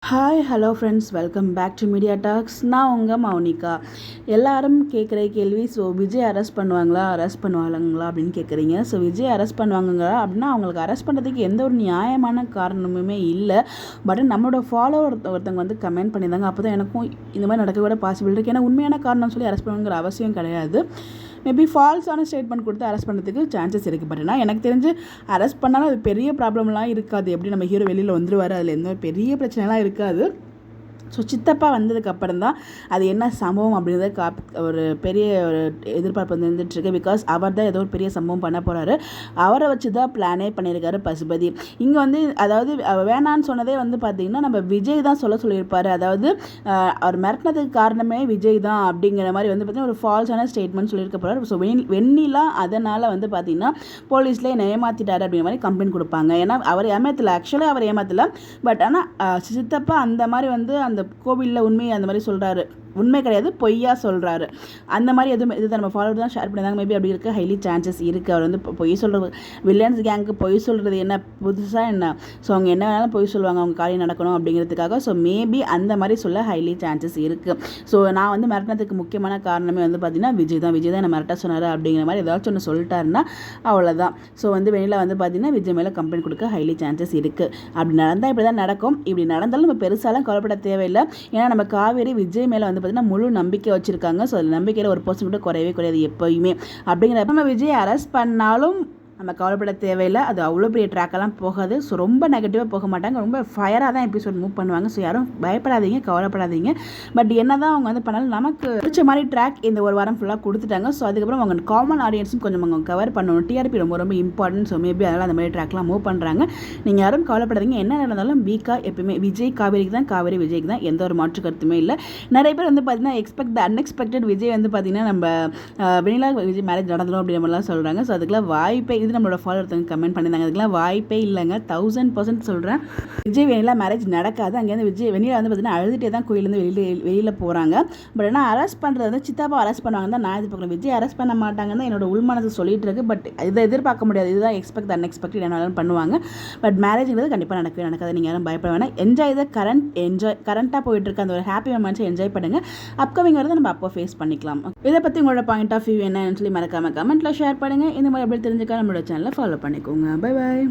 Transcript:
Hi hello friends, welcome back to media talks. நான் உங்கள் மௌனிகா. எல்லாரும் கேட்குற கேள்வி, ஸோ விஜய் அரெஸ்ட் பண்ணுவாங்களா அப்படின்னு கேட்குறீங்க. ஸோ விஜய் அரெஸ்ட் பண்ணுவாங்களா அப்படின்னா அவங்களுக்கு அரெஸ்ட் பண்ணுறதுக்கு எந்த ஒரு நியாயமான காரணமுமே இல்லை. பட் நம்மளோட ஃபாலோவர் ஒருத்தவங்க வந்து கமெண்ட் பண்ணியிருந்தாங்க. அப்போ தான் எனக்கும் இந்த மாதிரி நடக்க கூட பாசிபிள் இருக்குது. ஏன்னா உண்மையான காரணம் சொல்லி அரெஸ்ட் பண்ணுங்கிற அவசியம் கிடையாது. மேபி ஃபால்ஸான ஸ்டேட்மெண்ட் கொடுத்து அரெஸ்ட் பண்ணுறதுக்கு சான்சஸ் இருக்குது. பட் ஆனால் எனக்கு தெரிஞ்சு அரெஸ்ட் பண்ணாலும் அது பெரிய ப்ராப்ளம்லாம் இருக்காது. எப்படி நம்ம ஹீரோ வெளியில் வந்துருவார், அதில் எந்த ஒரு பெரிய பிரச்சனைலாம் இருக்காது. ஸோ சித்தப்பா வந்ததுக்கப்புறம் தான் அது என்ன சம்பவம் அப்படின்றத ஒரு பெரிய ஒரு எதிர்பார்ப்பு வந்துட்டுருக்கு. பிகாஸ் அவர் தான் ஏதோ ஒரு பெரிய சம்பவம் பண்ண போகிறாரு. அவரை வச்சு தான் பிளானே பண்ணியிருக்காரு பசுபதி. இங்கே வந்து அதாவது வேணான்னு சொன்னதே வந்து பார்த்திங்கன்னா நம்ம விஜய் தான் சொல்லியிருப்பார். அதாவது அவர் மிரட்டினதுக்கு காரணமே விஜய் தான் அப்படிங்கிற மாதிரி வந்து பார்த்திங்கன்னா ஒரு ஃபால்ஸான ஸ்டேட்மெண்ட் சொல்லியிருக்க போகிறார். ஸோ வெண்ணிலாம் அதனால் வந்து பார்த்திங்கன்னா போலீஸில் என்னை ஏமாற்றிட்டாரு அப்படிங்கிற மாதிரி கம்ப்ளைண்ட் கொடுப்பாங்க. ஏன்னா அவர் ஏமாத்தலை, ஆக்சுவலாக அவர் ஏமாத்தலை. பட் ஆனால் சித்தப்பா அந்த மாதிரி வந்து அந்த கோவிலில் உண்மையை அந்த மாதிரி சொல்கிறாரு. உண்மை கிடையாது, பொய்யா சொல்கிறாரு. அந்த மாதிரி எதுவும் இது நம்ம ஃபாலோவர் தான் ஷேர் பண்ணியிருந்தாங்க. மேபி அப்படி இருக்க ஹைலி சான்சஸ் இருக்குது. அவர் வந்து பொய் சொல்கிறது, வில்லியன்ஸ் கேங்க்கு பொய் சொல்கிறது என்ன புதுசாக என்ன? ஸோ அவங்க என்ன வேணாலும் பொய் சொல்லுவாங்க, அவங்க காரியம் நடக்கணும் அப்படிங்கிறதுக்காக. ஸோ மேபி அந்த மாதிரி சொல்ல ஹைலி சான்சஸ் இருக்குது. ஸோ நான் வந்து மிரட்டினதுக்கு முக்கியமான காரணமே வந்து பார்த்திங்கன்னா விஜய் தான் என்ன மிரட்ட சொன்னார் அப்படிங்கிற மாதிரி ஏதாச்சும் ஒன்று சொல்லிட்டாருன்னா அவ்வளோதான். ஸோ வந்து வெளியில் வந்து பார்த்திங்கன்னா விஜய் மேலே கம்ப்ளைண்ட் கொடுக்க ஹைலி சான்சஸ் இருக்குது. அப்படி நடந்தால் இப்படி தான் நடக்கும். இப்படி நடந்தாலும் நம்ம பெருசாலாம் கவலைப்பட தேவையில்லை. ஏன்னா நம்ம காவேரி விஜய் மேலே வந்து பார்த்தீங்கன்னா முழு நம்பிக்கை வச்சுருக்காங்க. ஸோ அந்த நம்பிக்கையில் ஒரு பர்சன் கூட குறையவே குறையாது எப்போயுமே. அப்படிங்கிறப்ப நம்ம விஜய் அரெஸ்ட் பண்ணாலும் நம்ம கவலைப்பட தேவையில்லை. அது அவ்வளோ பெரிய ட்ராக்கெல்லாம் போகாது. ஸோ ரொம்ப நெகட்டிவாக போக மாட்டாங்க. ரொம்ப ஃபயராக தான் எபிசோட் மூவ் பண்ணுவாங்க. ஸோ யாரும் பயப்படாதீங்க, கவலைப்படாதீங்க. பட் என்ன தான் அவங்க வந்து பண்ணாலும் நமக்கு பிடிச்ச மாதிரி ட்ராக் இந்த ஒரு வாரம் ஃபுல்லாக கொடுத்துட்டாங்க. ஸோ அதுக்கப்புறம் அவங்க காமன் ஆடியன்ஸும் கொஞ்சம் அவங்க கவர் பண்ணணும். டிஆர்பி ரொம்ப ரொம்ப இம்பார்ட்டன்ட். ஸோ மேபி அதனால் அந்த மாதிரி ட்ராக்லாம் மூவ் பண்ணுறாங்க. நீங்கள் யாரும் கவலைப்படாதீங்க. என்ன நடந்தாலும் வீக்காக எப்பயுமே விஜய் காவேரிக்கு தான், காவேரி விஜய்க்கு தான். எந்த ஒரு மாற்று கருத்துமே இல்லை. நிறைய பேர் வந்து பார்த்தீங்கன்னா எக்ஸ்பெக்ட் த அன்எக்ஸ்பெக்டட் விஜய் வந்து பார்த்தீங்கன்னா நம்ம வெண்ணிலா விஜய் மேரேஜ் நடந்தணும் அப்படின்ற மாதிரிலாம் சொல்கிறாங்க. ஸோ அதுக்கெல்லாம் வாய்ப்பே இது நம்மளோட ஃபாலோவர் கமெண்ட் பண்ணியிருந்தாங்க. அதுக்கெல்லாம் வாய்ப்பே இல்லைங்க. 1000% சொல்கிறேன். விஜய் வெண்ணிலா மேரேஜ் நடக்காது. அங்கேருந்து வெண்ணிலா வந்து பார்த்தீங்கன்னா அழுதுகிட்டே தான் கோயிலேருந்து வெளியில் போகிறாங்க. பட் ஆனால் அரெஸ்ட் பண்ணுறது வந்து சித்தாப்பா அரெஸ்ட் பண்ணுவாங்க தான் நான் எதிர்பார்க்குறேன். விஜய் அரெஸ்ட் பண்ண மாட்டாங்கன்னு தான் என்னோட உள்மனசு சொல்லிட்டு இருக்கு. பட் இதை எதிர்பார்க்க முடியாது. இதுதான் எக்ஸ்பெக்ட் அன்எக்ஸ்பெக்டட் என்னாலும் பண்ணுவாங்க. பட் மேரேஜ்ங்கிறது கண்டிப்பாக நடக்காது. நீங்கள் யாரும் பயப்பட வேணாம். என்ஜாய் த கரண்ட்டாக போயிட்டு இருக்க அந்த ஒரு ஹாப்பி மொமெண்ட்ஸை என்ஜாய் பண்ணுங்கள். அப்கமிங் வரதை நம்ம அப்போ ஃபேஸ் பண்ணிக்கலாம். இதை பற்றி உங்களோட பாயிண்ட் ஆஃப் வியூ என்னன்னு சொல்லி மறக்காமல் கமெண்ட்டில் ஷேர் பண்ணுங்கள். இந்த மாதிரி அப்படி தெரிஞ்சுக்க நம்மளோட சேனலை ஃபாலோ பண்ணிக்கோங்க. Bye bye.